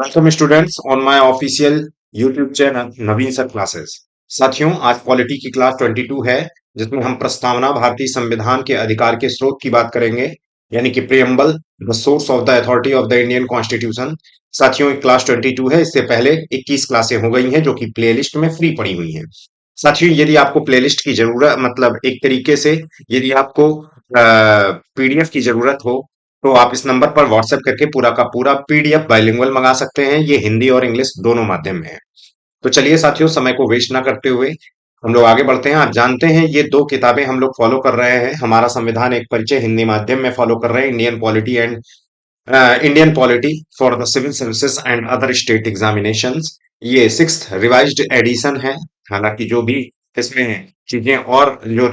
Welcome students on my official YouTube channel Naveen sir classes. साथियों, आज polity की class 22 है, जिसमें हम प्रस्तावना भारतीय संविधान के अधिकार के स्रोत की बात करेंगे, यानी कि preamble, the source of the authority of the Indian constitution. साथियों, ये क्लास 22 है। इससे पहले 21 क्लासें हो गई हैं, जो कि प्लेलिस्ट में फ्री पड़ी हुई हैं। साथियों, यदि आपको प्लेलिस्ट की जरूरत, मतलब एक तरीके से यदि आपको पीडीएफ की जरूरत हो, तो आप इस नंबर पर व्हाट्सएप करके पूरा का पूरा पीडीएफ बाइलिंगुअल मंगा सकते हैं। ये हिंदी और इंग्लिश दोनों माध्यम में है। तो चलिए साथियों, समय को वेस्ट ना करते हुए हम लोग आगे बढ़ते हैं। आप जानते हैं, ये दो किताबें हम लोग फॉलो कर रहे हैं। हमारा संविधान एक परिचय हिंदी माध्यम में फॉलो कर रहे हैं, Indian polity for the civil services and other state examinations. ये 6th रिवाइज्ड एडिशन है। हालांकि जो भी इसमें चीजें और जो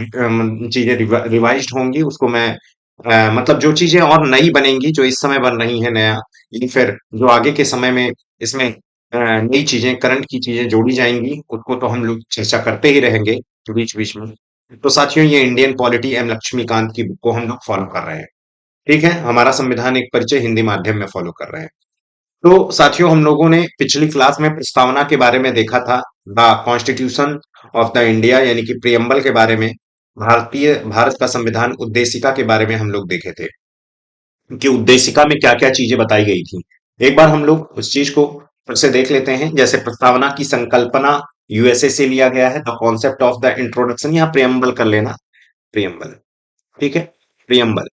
चीजें रिवाइज्ड होंगी, उसको मैं मतलब जो चीजें और नई बनेंगी, जो इस समय बन रही है नया, ये फिर जो आगे के समय में इसमें नई चीजें, करंट की चीजें जोड़ी जाएंगी, उसको तो हम लोग चर्चा करते ही रहेंगे बीच बीच में। तो साथियों, ये इंडियन पॉलिटी एम लक्ष्मीकांत की बुक को हम लोग फॉलो कर रहे हैं। ठीक है, हमारा संविधान एक परिचय हिंदी माध्यम में फॉलो कर रहे हैं। तो साथियों, हम लोगों ने पिछली क्लास में प्रस्तावना के बारे में देखा था, the constitution of the India, यानी कि प्रियम्बल के बारे में, भारत का संविधान उद्देशिका के बारे में हम लोग देखे थे कि उद्देशिका में क्या क्या चीजें बताई गई थी। एक बार हम लोग उस चीज को फिर से देख लेते हैं। जैसे प्रस्तावना की संकल्पना यूएसए से लिया गया है, the concept of the introduction, या प्रियम्बल कर लेना, प्रियम्बल। ठीक है, प्रियम्बल।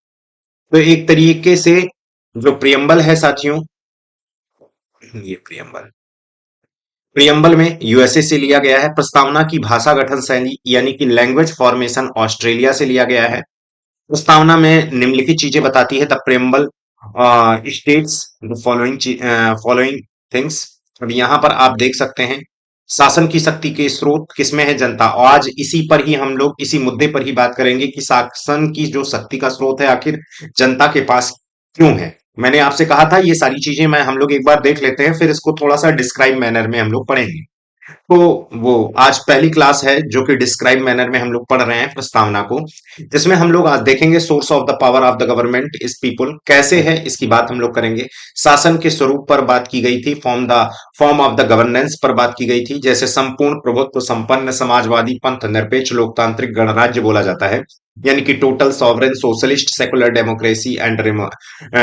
तो एक तरीके से जो प्रियम्बल है साथियों, ये प्रियम्बल, प्रियम्बल में यूएसए से लिया गया है। प्रस्तावना की भाषा गठन शैली, यानी कि लैंग्वेज फॉर्मेशन, ऑस्ट्रेलिया से लिया गया है। प्रस्तावना में निम्नलिखित चीजें बताती है। The preamble states the following things. अब यहाँ पर आप देख सकते हैं, शासन की शक्ति के स्रोत किसमें है? जनता। और आज इसी पर ही हम लोग, इसी मुद्दे पर ही बात करेंगे कि शासन की जो शक्ति का स्रोत है, आखिर जनता के पास क्यों है। मैंने आपसे कहा था, ये सारी चीजें मैं हम लोग एक बार देख लेते हैं, फिर इसको थोड़ा सा डिस्क्राइब मैनर में हम लोग पढ़ेंगे। तो वो आज पहली क्लास है जो कि डिस्क्राइब मैनर में हम लोग पढ़ रहे हैं प्रस्तावना को, जिसमें हम लोग आज देखेंगे source of the power of the government is people कैसे है, इसकी बात हम लोग करेंगे। शासन के स्वरूप पर बात की गई थी, फॉर्म ऑफ द गवर्नेंस पर बात की गई थी। जैसे संपूर्ण प्रभुत्व संपन्न समाजवादी पंथ निरपेक्ष लोकतांत्रिक गणराज्य बोला जाता है, यानी कि total sovereign socialist secular democracy and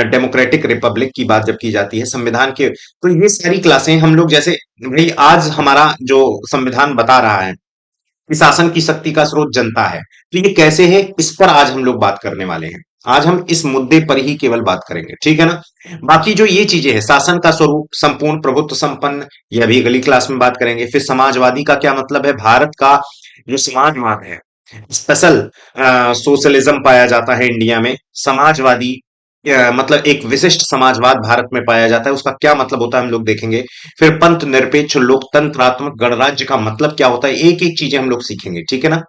democratic Republic की बात जब की जाती है संविधान के। तो ये सारी क्लासें हम लोग, जैसे भाई आज हमारा जो संविधान बता रहा है कि शासन की शक्ति का स्रोत जनता है, तो ये कैसे है, इस पर आज हम लोग बात करने वाले हैं। आज हम इस मुद्दे पर ही केवल बात करेंगे, ठीक है ना। बाकी जो ये चीजें हैं, शासन का स्वरूप, संपूर्ण प्रभुत्व संपन्न, ये अभी अगली क्लास में बात करेंगे। फिर समाजवादी का क्या मतलब है? भारत का जो समाजवाद है, स्पेशल सोशलिज्म पाया जाता है इंडिया में। समाजवादी मतलब एक विशिष्ट समाजवाद भारत में पाया जाता है, उसका क्या मतलब होता है हम लोग देखेंगे। फिर पंथ निरपेक्ष लोकतंत्रात्मक गणराज्य का मतलब क्या होता है, एक एक चीजें हम लोग सीखेंगे, ठीक है ना।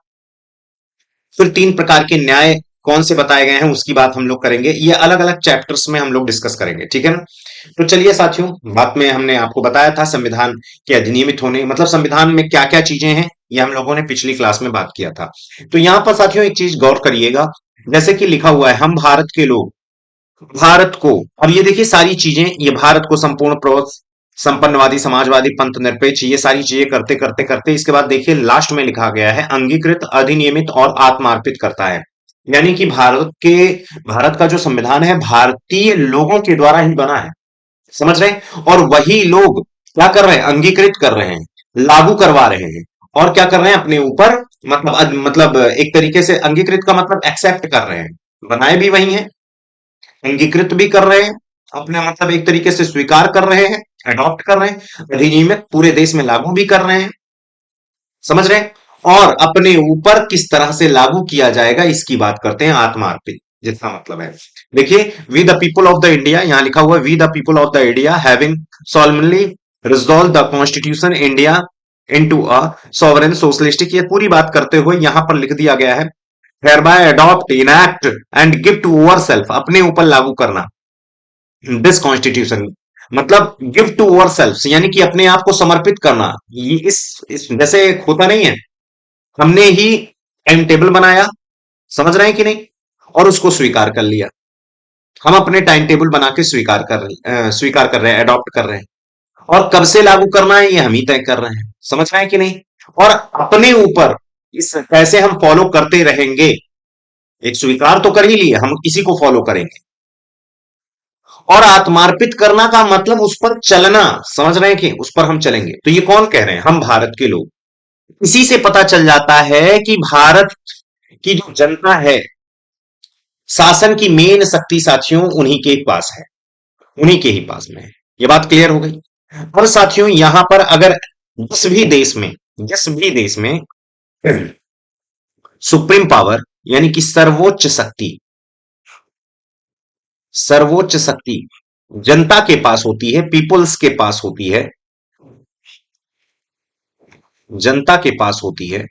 फिर 3 प्रकार के न्याय कौन से बताए गए हैं, उसकी बात हम लोग करेंगे। ये अलग अलग चैप्टर्स में हम लोग डिस्कस करेंगे, ठीक है ना। तो चलिए साथियों, बात में हमने आपको बताया था संविधान के अधिनियमित होने, मतलब संविधान में क्या क्या चीजें हैं, ये हम लोगों ने पिछली क्लास में बात किया था। तो यहां पर साथियों एक चीज गौर करिएगा, जैसे कि लिखा हुआ है, हम भारत के लोग, भारत को, अब ये देखिए सारी चीजें, ये भारत को संपूर्ण प्रभुत्व संपन्नवादी समाजवादी पंथ निरपेक्ष, ये सारी चीजें करते करते करते इसके बाद देखिए लास्ट में लिखा गया है अंगीकृत अधिनियमित और आत्मार्पित करता है। यानी कि भारत का जो संविधान है भारतीय लोगों के द्वारा ही बना है, समझ रहे हैं। और वही लोग क्या कर रहे हैं? अंगीकृत कर रहे हैं, लागू करवा रहे हैं, और क्या कर रहे हैं? अपने ऊपर, मतलब एक तरीके से अंगीकृत का मतलब एक्सेप्ट कर रहे हैं। बनाए भी वही हैं, अंगीकृत भी कर रहे हैं, अपने मतलब एक तरीके से स्वीकार कर रहे हैं, अडॉप्ट कर रहे हैं, अधिनियमित पूरे देश में लागू भी कर रहे हैं, समझ रहे हैं। और अपने ऊपर किस तरह से लागू किया जाएगा, इसकी बात करते हैं आत्मार्पित, जिसका मतलब है, देखिए, we the people of the India, यहां लिखा हुआ है we the people of the India having solemnly resolved the constitution India into a sovereign socialistic, ये पूरी बात करते हुए यहां पर लिख दिया गया है, hereby adopt enact and give to ourself, अपने ऊपर लागू करना, दिस कॉन्स्टिट्यूशन, मतलब गिव टू ओवर सेल्फ, यानी कि अपने आप को समर्पित करना। ये इस जैसे होता नहीं है, हमने ही टाइम टेबल बनाया, समझ रहे हैं कि नहीं, और उसको स्वीकार कर लिया। हम अपने टाइम टेबल बना के स्वीकार कर रहे हैं, अडॉप्ट कर रहे हैं। और कब से लागू करना है ये हम ही तय कर रहे हैं। समझ रहे हैं कि नहीं? और अपने ऊपर इस कैसे हम फॉलो करते रहेंगे, एक स्वीकार तो कर ही लिए हम इसी को फॉलो करेंगे। और आत्मार्पित करना का मतलब उस पर चलना। समझ रहे हैं कि उस पर हम चलेंगे। तो ये कौन कह रहे हैं? हम भारत के लोग। इसी से पता चल जाता है कि भारत की जो जनता है, शासन की मेन शक्ति साथियों उन्हीं के पास है, उन्हीं के ही पास में है। ये बात क्लियर हो गई। और साथियों यहां पर अगर जिस भी देश में सुप्रीम पावर यानी कि सर्वोच्च शक्ति जनता के पास होती है, पीपल्स के पास होती है, जनता के पास होती है।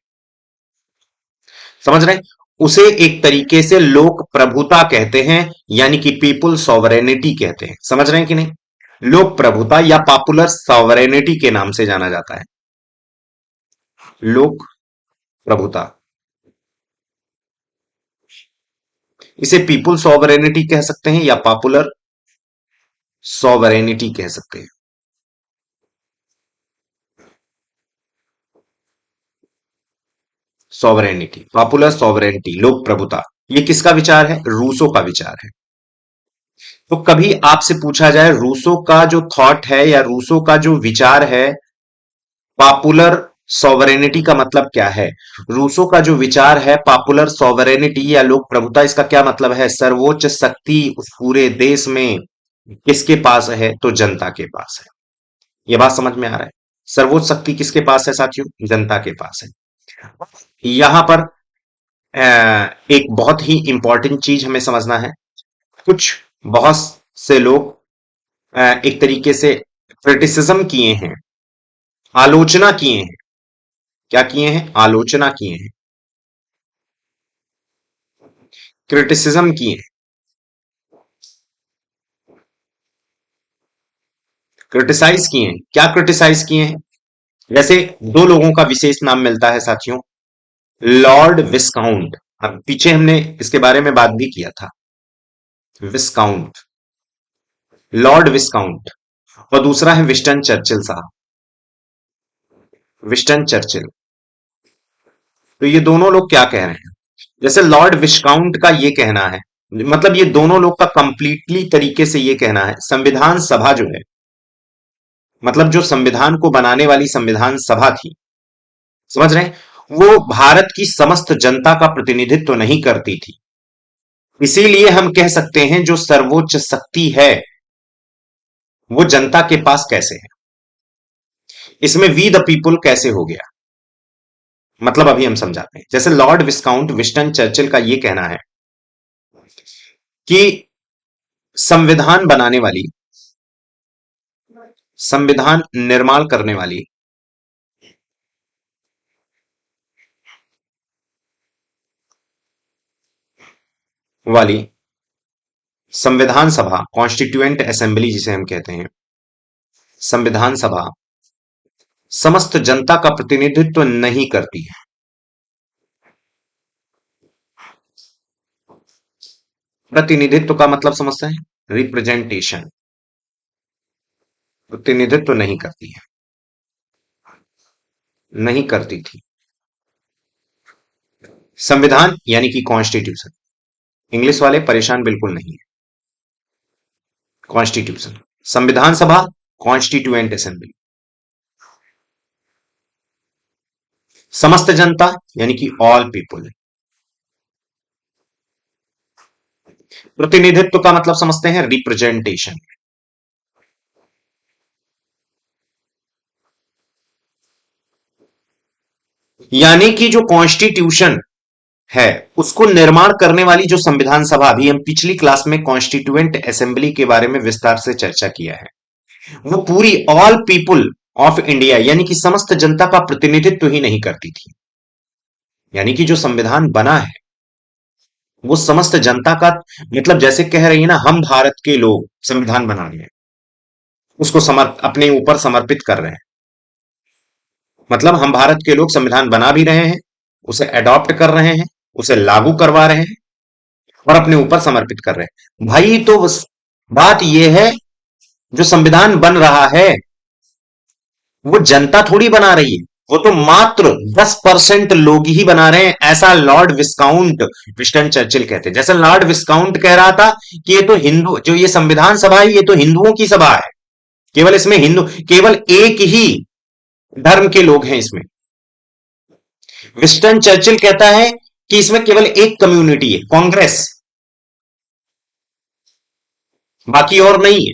समझ रहे हैं? उसे एक तरीके से लोक प्रभुता कहते हैं, यानी कि पीपुल सॉवरेनिटी कहते हैं। समझ रहे हैं कि नहीं? लोक प्रभुता या पॉपुलर सॉवरेनिटी के नाम से जाना जाता है। लोक प्रभुता, इसे पीपुल सॉवरेनिटी कह सकते हैं या पॉपुलर सॉवरेनिटी कह सकते हैं। सॉवरेनिटी, पॉपुलर सॉवरेनिटी, लोक प्रभुता, ये किसका विचार है? रूसो का विचार है। तो कभी आपसे पूछा जाए रूसो का जो थॉट है या रूसो का जो विचार है, पॉपुलर सॉवरेनिटी का मतलब क्या है? रूसो का जो विचार है पॉपुलर सॉवरेनिटी या लोक प्रभुता, इसका क्या मतलब है? सर्वोच्च शक्ति उस पूरे देश में किसके पास है? तो जनता के पास है। यह बात समझ में आ रहा है? सर्वोच्च शक्ति किसके पास है साथियों? जनता के पास है। यहां पर एक बहुत ही इंपॉर्टेंट चीज हमें समझना है। कुछ बहुत से लोग एक तरीके से क्रिटिसिज्म किए हैं, आलोचना किए हैं। क्या किए हैं? आलोचना किए हैं, क्रिटिसिज्म किए हैं। क्रिटिसाइज किए हैं। क्या क्रिटिसाइज किए हैं? जैसे दो लोगों का विशेष नाम मिलता है साथियों, लॉर्ड विस्काउंट। अब पीछे हमने इसके बारे में बात भी किया था। विस्काउंट, लॉर्ड विस्काउंट। और दूसरा है विस्टन चर्चिल साहब, विस्टन चर्चिल। तो ये दोनों लोग क्या कह रहे हैं? जैसे लॉर्ड विस्काउंट का ये कहना है, मतलब ये दोनों लोग का कंप्लीटली तरीके से ये कहना है, संविधान सभा जो है, मतलब जो संविधान को बनाने वाली संविधान सभा थी, समझ रहे हैं, वो भारत की समस्त जनता का प्रतिनिधित्व तो नहीं करती थी। इसीलिए हम कह सकते हैं जो सर्वोच्च शक्ति है वो जनता के पास कैसे है। इसमें वी द पीपुल कैसे हो गया, मतलब अभी हम समझाते हैं। जैसे लॉर्ड विस्काउंट विस्टन चर्चिल का यह कहना है कि संविधान बनाने वाली, संविधान निर्माण करने वाली संविधान सभा, कॉन्स्टिट्यूएंट असेंबली जिसे हम कहते हैं, संविधान सभा समस्त जनता का प्रतिनिधित्व नहीं करती है। प्रतिनिधित्व का मतलब समझते हैं? रिप्रेजेंटेशन। प्रतिनिधित्व नहीं करती है, नहीं करती थी। संविधान यानी कि कॉन्स्टिट्यूशन, इंग्लिश वाले परेशान बिल्कुल नहीं है। कॉन्स्टिट्यूशन, संविधान सभा, कॉन्स्टिट्यूएंट असेंबली, समस्त जनता यानी कि ऑल पीपुल। प्रतिनिधित्व का मतलब समझते हैं? रिप्रेजेंटेशन। यानी कि जो कॉन्स्टिट्यूशन है उसको निर्माण करने वाली जो संविधान सभा, अभी हम पिछली क्लास में कॉन्स्टिट्यूएंट असेंबली के बारे में विस्तार से चर्चा किया है, वो पूरी ऑल पीपुल ऑफ इंडिया यानी कि समस्त जनता का प्रतिनिधित्व ही नहीं करती थी। यानी कि जो संविधान बना है वो समस्त जनता का, मतलब जैसे कह रही है ना, हम भारत के लोग संविधान बना रहे हैं, उसको अपने ऊपर समर्पित कर रहे हैं। मतलब हम भारत के लोग संविधान बना भी रहे हैं, उसे अडॉप्ट कर रहे हैं, उसे लागू करवा रहे हैं और अपने ऊपर समर्पित कर रहे हैं। भाई तो बात यह है, जो संविधान बन रहा है वो जनता थोड़ी बना रही है, वो तो मात्र 10% लोग ही बना रहे हैं, ऐसा लॉर्ड विस्काउंट विस्टन चर्चिल कहते हैं। जैसे लॉर्ड विस्काउंट कह रहा था कि ये तो हिंदू, जो ये संविधान सभा है ये तो हिंदुओं की सभा है, केवल इसमें हिंदू, केवल एक ही धर्म के लोग हैं इसमें। विस्टन चर्चिल कहता है कि इसमें केवल एक कम्युनिटी है, कांग्रेस, बाकी और नहीं है।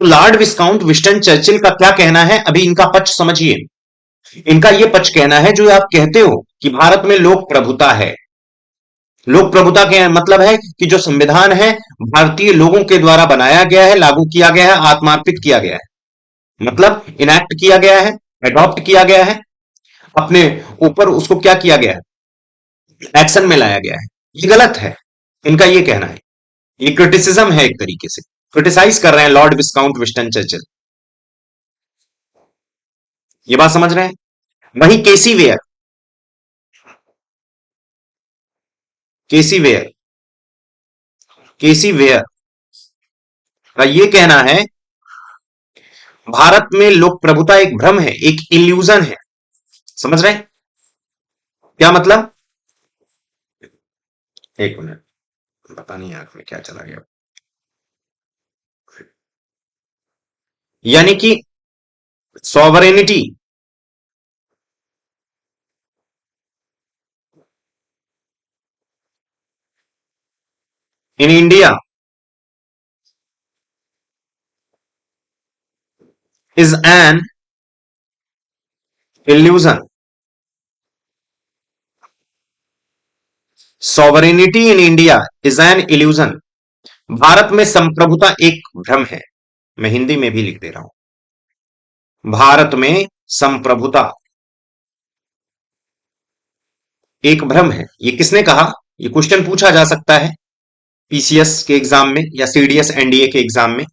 तो लॉर्ड विस्काउंट विस्टन चर्चिल का क्या कहना है, अभी इनका पक्ष समझिए। इनका यह पक्ष कहना है, जो आप कहते हो कि भारत में लोक प्रभुता है, लोक प्रभुता के मतलब है कि जो संविधान है भारतीय लोगों के द्वारा बनाया गया है, लागू किया गया है, आत्मार्पित किया गया है, मतलब इनैक्ट किया गया है, अडॉप्ट किया गया है, अपने ऊपर उसको क्या किया गया है, एक्शन में लाया गया है। ये गलत है, इनका ये कहना है। ये क्रिटिसिज्म है, एक तरीके से क्रिटिसाइज कर रहे हैं लॉर्ड विस्काउंट विस्टन चर्चिल। ये बात समझ रहे हैं। वही केसी वेयर, केसी वेयर केसी वेयर का ये कहना है, भारत में लोक प्रभुता एक भ्रम है, एक इल्यूजन है। समझ रहे हैं क्या मतलब? एक मिनट, पता नहीं आंख में क्या चला गया। यानी कि sovereignty in India is an illusion. Sovereignty in India is an illusion. Bharat में संप्रभुता एक भ्रम है। मैं हिंदी में भी लिख दे रहा हूं, भारत में संप्रभुता एक भ्रम है। ये किसने कहा? ये क्वेश्चन पूछा जा सकता है पीसीएस के एग्जाम में या सीडीएस एनडीए के एग्जाम में,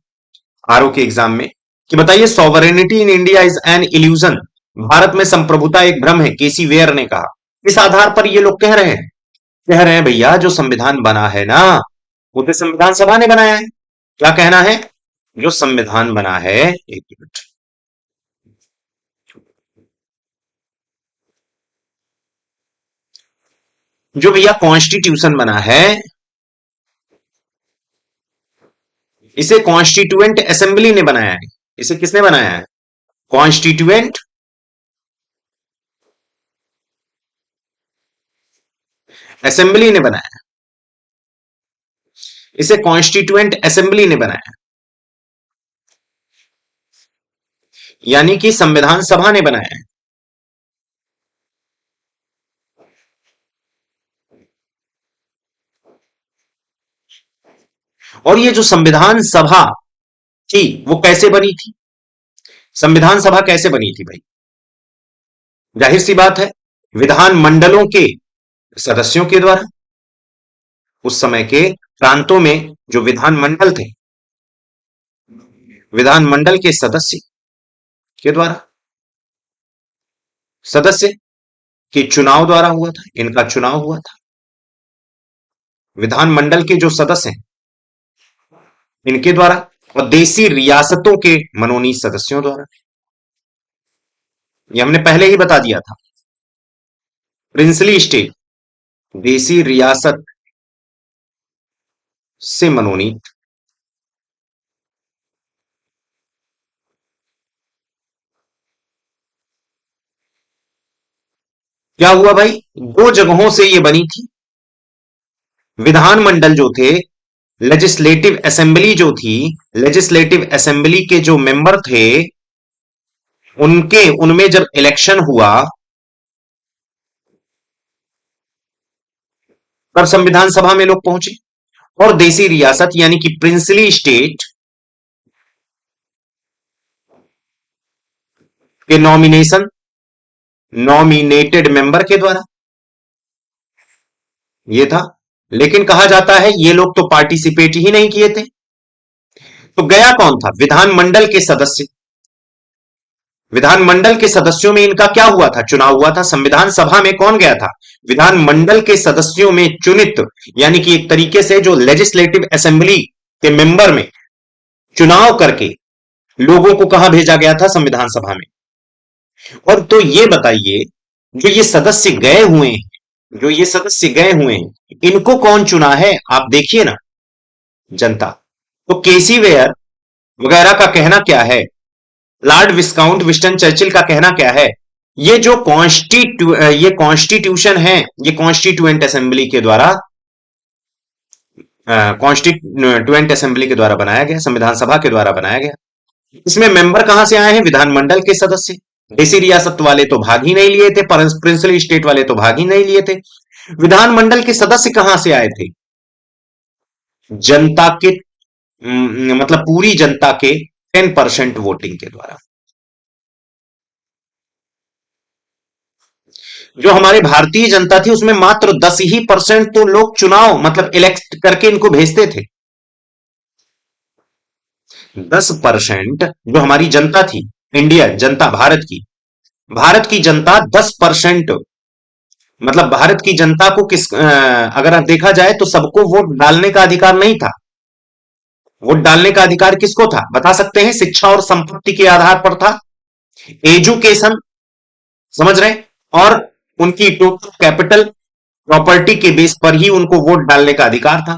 आरओ के एग्जाम में, कि बताइए sovereignty in India is an illusion, Bharat में संप्रभुता एक भ्रम है, केसी वेयर ने कहा। इस आधार पर ये लोग कह रहे हैं भैया जो संविधान बना है ना, वो तो संविधान सभा ने बनाया है। क्या कहना है? जो संविधान बना है, एक मिनट, जो भैया कॉन्स्टिट्यूशन बना है, इसे कॉन्स्टिट्यूएंट असेंबली ने बनाया है। इसे किसने बनाया है? कॉन्स्टिट्यूएंट असेंबली ने बनाया है। इसे कॉन्स्टिट्यूएंट असेंबली ने बनाया, यानी कि संविधान सभा ने बनाया है। और ये जो संविधान सभा थी वो कैसे बनी थी? संविधान सभा कैसे बनी थी भाई? जाहिर सी बात है, विधान मंडलों के सदस्यों के द्वारा। उस समय के प्रांतों में जो विधान मंडल थे, विधान मंडल के सदस्य के द्वारा, सदस्य के चुनाव द्वारा हुआ था, इनका चुनाव हुआ था। विधान मंडल के जो सदस्य हैं इनके द्वारा, और देसी रियासतों के मनोनीत सदस्यों द्वारा। ये हमने पहले ही बता दिया था। प्रिंसली स्टेट, देसी रियासत से मनोनीत। क्या हुआ भाई? दो जगहों से ये बनी थी। विधानमंडल जो थे, लेजिस्लेटिव असेंबली जो थी, लेजिस्लेटिव असेंबली के जो मेंबर थे, उनके उनमें जब इलेक्शन हुआ तब संविधान सभा में लोग पहुंचे, और देसी रियासत यानी कि प्रिंसली स्टेट के नॉमिनेटेड मेंबर के द्वारा ये था। लेकिन कहा जाता है ये लोग तो पार्टिसिपेट ही नहीं किए थे। तो गया कौन था? विधानमंडल के सदस्य। विधानमंडल के सदस्यों में इनका क्या हुआ था? चुनाव हुआ था। संविधान सभा में कौन गया था? विधानमंडल के सदस्यों में चुनित, यानी कि एक तरीके से जो लेजिस्लेटिव असेंबली के मेंबर में चुनाव करके लोगों को कहां भेजा गया था? संविधान सभा में। और तो ये बताइए, जो ये सदस्य गए हुए हैं, जो ये सदस्य गए हुए हैं, इनको कौन चुना है? आप देखिए ना, जनता। तो केसी वेयर वगैरह का कहना क्या है, लॉर्ड विस्काउंट विस्टन चर्चिल का कहना क्या है, ये जो ये कॉन्स्टिट्यूशन है, ये कॉन्स्टिट्यूएंट असेंबली के द्वारा कॉन्स्टिट्यूएंट असेंबली के द्वारा बनाया गया, संविधान सभा के द्वारा बनाया गया। इसमें मेंबर कहां से आए हैं? विधानमंडल के सदस्य। देसी रियासत वाले तो भाग ही नहीं लिए थे, प्रिंसली स्टेट वाले तो भाग ही नहीं लिए थे। विधानमंडल के सदस्य कहां से आए थे? जनता के मतलब पूरी जनता के 10% वोटिंग के द्वारा। जो हमारे भारतीय जनता थी उसमें मात्र 10% तो लोग चुनाव मतलब इलेक्ट करके इनको भेजते थे। 10% जो हमारी जनता थी, इंडिया जनता, भारत की जनता 10%, मतलब भारत की जनता को अगर देखा जाए तो सबको वोट डालने का अधिकार नहीं था। वोट डालने का अधिकार किसको था बता सकते हैं? शिक्षा और संपत्ति के आधार पर था, एजुकेशन, समझ रहे हैं, और उनकी टोटल कैपिटल प्रॉपर्टी के बेस पर ही उनको वोट डालने का अधिकार था।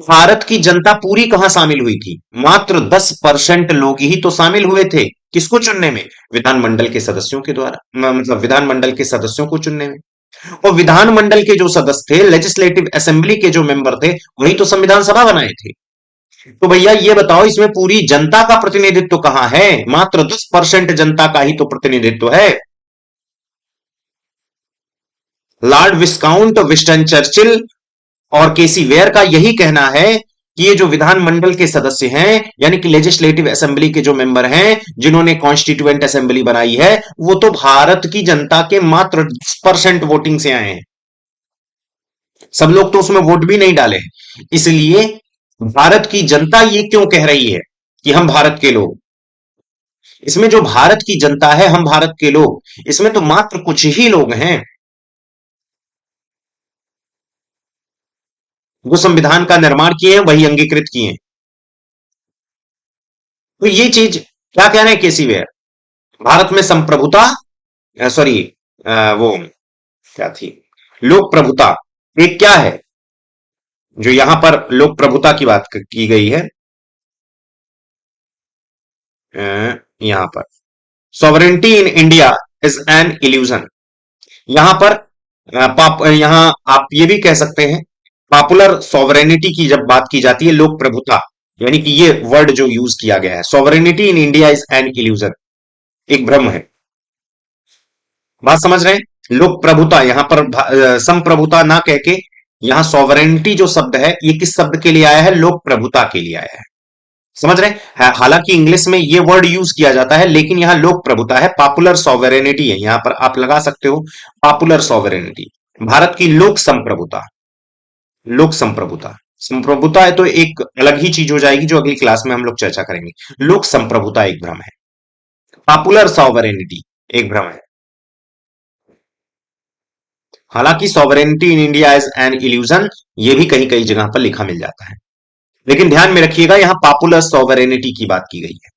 भारत की जनता पूरी कहां शामिल हुई थी? मात्र 10% लोग ही तो शामिल हुए थे। किसको चुनने में? विधानमंडल के सदस्यों के द्वारा, मतलब विधानमंडल के सदस्यों को चुनने में। और विधानमंडल के जो सदस्य थे, लेजिस्लेटिव असेंबली के जो मेंबर थे, वही तो संविधान सभा बनाए थे। तो भैया ये बताओ, इसमें पूरी जनता का प्रतिनिधित्व कहां है? मात्र 10% जनता का ही तो प्रतिनिधित्व है। लॉर्ड विस्काउंट विस्टन चर्चिल और केसी वेयर का यही कहना है कि ये जो विधानमंडल के सदस्य हैं, यानी कि लेजिस्लेटिव असेंबली के जो मेंबर हैं, जिन्होंने कॉन्स्टिट्यूएंट असेंबली बनाई है, वो तो भारत की जनता के मात्र 10% वोटिंग से आए हैं। सब लोग तो उसमें वोट भी नहीं डाले हैं। इसलिए भारत की जनता ये क्यों कह रही है कि हम भारत के लोग, इसमें जो भारत की जनता है, हम भारत के लोग, इसमें तो मात्र कुछ ही लोग हैं जो संविधान का निर्माण किए हैं, वही अंगीकृत किए हैं। तो ये चीज क्या कह रहे हैं केसी वेयर? भारत में संप्रभुता, सॉरी, वो क्या थी, लोक प्रभुता, एक क्या है जो यहां पर लोक प्रभुता की बात की गई है, यहां पर sovereignty in India is an illusion. यहां पर यहां आप ये भी कह सकते हैं, पॉपुलर सॉवरेनिटी की जब बात की जाती है, लोक प्रभुता, यानी कि ये वर्ड जो यूज किया गया है, sovereignty in India is an illusion, एक भ्रम है। बात समझ रहे हैं? लोक प्रभुता यहां पर संप्रभुता ना कह के, यहां सॉवरेनिटी जो शब्द है, ये किस शब्द के लिए आया है? लोक प्रभुता के लिए आया है। समझ रहे हैं? हालांकि इंग्लिश में ये वर्ड यूज किया जाता है, लेकिन यहां लोक प्रभुता है, पॉपुलर सॉवरेनिटी है, यहां पर आप लगा सकते हो पॉपुलर सॉवरेनिटी, भारत की लोक संप्रभुता। लोक संप्रभुता, संप्रभुता है तो एक अलग ही चीज हो जाएगी, जो अगली क्लास में हम लोग चर्चा करेंगे। लोक संप्रभुता एक भ्रम है, पॉपुलर सॉवरेनिटी एक भ्रम है। हालांकि sovereignty in India is an illusion, ये भी कहीं कहीं जगह पर लिखा मिल जाता है, लेकिन ध्यान में रखिएगा यहां पॉपुलर सॉवरेनिटी की बात की गई है,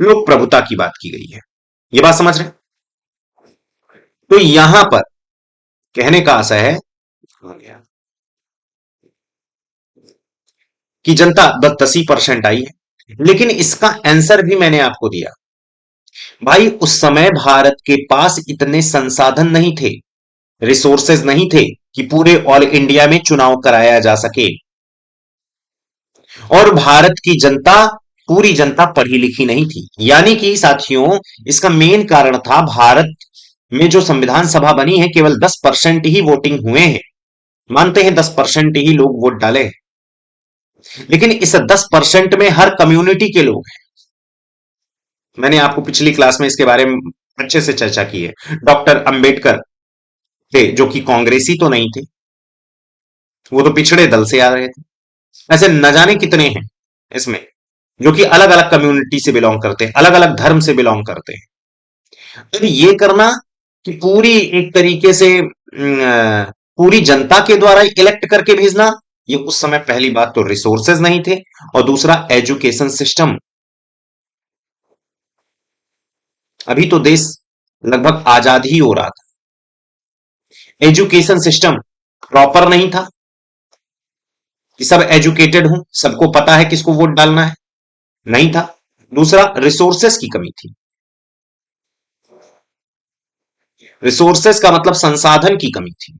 लोक प्रभुता की बात की गई है। ये बात समझ रहे हैं? तो यहां पर कहने का आशय है कि जनता 10% आई है, लेकिन इसका आंसर भी मैंने आपको दिया। भाई उस समय भारत के पास इतने संसाधन नहीं थे, रिसोर्सेज नहीं थे कि पूरे ऑल इंडिया में चुनाव कराया जा सके। और भारत की जनता, पूरी जनता पढ़ी लिखी नहीं थी, यानी कि साथियों, इसका मेन कारण था भारत में जो संविधान सभा बनी है, केवल 10% ही वोटिंग हुए हैं। मानते हैं 10% ही लोग वोट डाले हैं, लेकिन इस 10% में हर कम्युनिटी के लोग हैं। मैंने आपको पिछली क्लास में इसके बारे में अच्छे से चर्चा की है। डॉक्टर अंबेडकर थे, जो कि कांग्रेसी तो नहीं थे, वो तो पिछड़े दल से आ रहे थे। ऐसे न जाने कितने हैं इसमें जो कि अलग अलग कम्युनिटी से बिलोंग करते हैं, अलग अलग धर्म से बिलोंग करते हैं। तो ये करना कि पूरी एक तरीके से पूरी जनता के द्वारा इलेक्ट करके भेजना, ये उस समय पहली बात तो रिसोर्सेज नहीं थे, और दूसरा एजुकेशन सिस्टम, अभी तो देश लगभग आजाद ही हो रहा था। एजुकेशन सिस्टम प्रॉपर नहीं था कि सब एजुकेटेड हों, सबको पता है किसको वोट डालना है, नहीं था। दूसरा, रिसोर्सेस की कमी थी। रिसोर्सेस का मतलब संसाधन की कमी थी।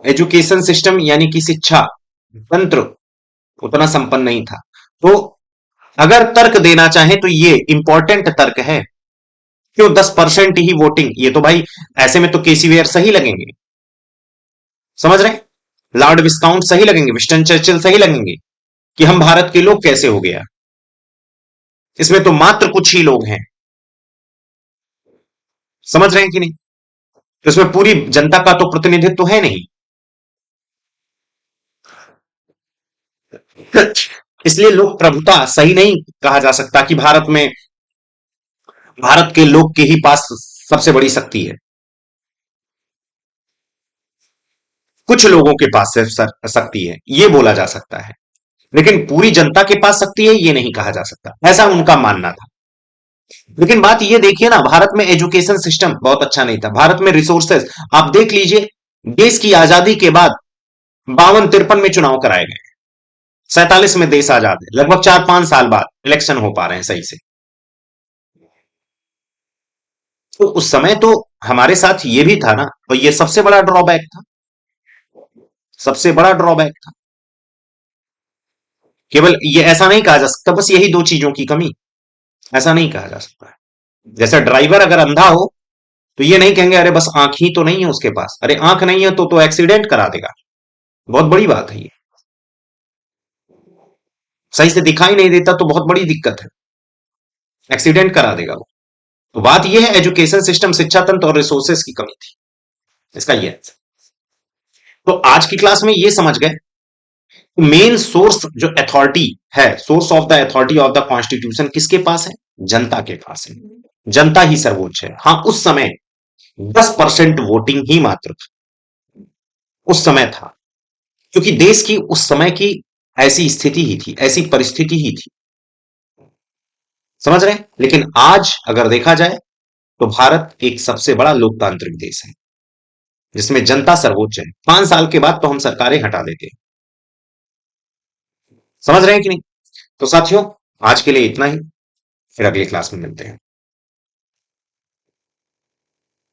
एजुकेशन सिस्टम यानी कि शिक्षा तंत्र उतना संपन्न नहीं था। तो अगर तर्क देना चाहे तो ये इंपॉर्टेंट तर्क है। क्यों 10% ही वोटिंग? ये तो भाई ऐसे में तो केसीवेयर सही लगेंगे, समझ रहे हैं? लॉर्ड विस्काउंट सही लगेंगे, विस्टन चर्चिल सही लगेंगे कि हम भारत के लोग कैसे हो गया। इसमें तो मात्र कुछ ही लोग हैं, समझ रहे हैं कि नहीं? तो इसमें पूरी जनता का तो प्रतिनिधित्व है नहीं। इसलिए लोक प्रभुता सही नहीं कहा जा सकता कि भारत के लोग के ही पास सबसे बड़ी शक्ति है। कुछ लोगों के पास सिर्फ शक्ति है ये बोला जा सकता है, लेकिन पूरी जनता के पास शक्ति है ये नहीं कहा जा सकता, ऐसा उनका मानना था। लेकिन बात ये देखिए ना, भारत में एजुकेशन सिस्टम बहुत अच्छा नहीं था, भारत में रिसोर्सेस आप देख लीजिए। देश की आजादी के बाद 52-53 में चुनाव कराए गए, 47 में देश आजाद है, लगभग 4-5 साल बाद इलेक्शन हो पा रहे हैं सही से। तो उस समय तो हमारे साथ ये भी था ना, और ये सबसे बड़ा ड्रॉबैक था, सबसे बड़ा ड्रॉबैक था। केवल ये ऐसा नहीं कहा जा सकता बस यही दो चीजों की कमी, ऐसा नहीं कहा जा सकता। जैसे ड्राइवर अगर अंधा हो तो ये नहीं कहेंगे अरे बस आंख ही तो नहीं है उसके पास, अरे आंख नहीं है तो एक्सीडेंट करा देगा। बहुत बड़ी बात है ये, सही से दिखाई नहीं देता तो बहुत बड़ी दिक्कत है, एक्सीडेंट करा देगा वो। तो बात यह है एजुकेशन सिस्टम, शिक्षा तंत्र और रिसोर्सेस की कमी थी, इसका ये है। तो आज की क्लास में ये समझ गए मेन सोर्स जो अथॉरिटी है, source of the authority of the constitution किसके पास है? जनता के पास है। जनता ही सर्वोच्च है। हाँ, उस समय 10% वोटिंग ही मात्र उस समय था, क्योंकि देश की उस समय की ऐसी स्थिति ही थी, ऐसी परिस्थिति ही थी, समझ रहे हैं? लेकिन आज अगर देखा जाए तो भारत एक सबसे बड़ा लोकतांत्रिक देश है जिसमें जनता सर्वोच्च है। 5 साल के बाद तो हम सरकारें हटा देते हैं, समझ रहे हैं कि नहीं? तो साथियों, आज के लिए इतना ही, फिर अगली क्लास में मिलते हैं।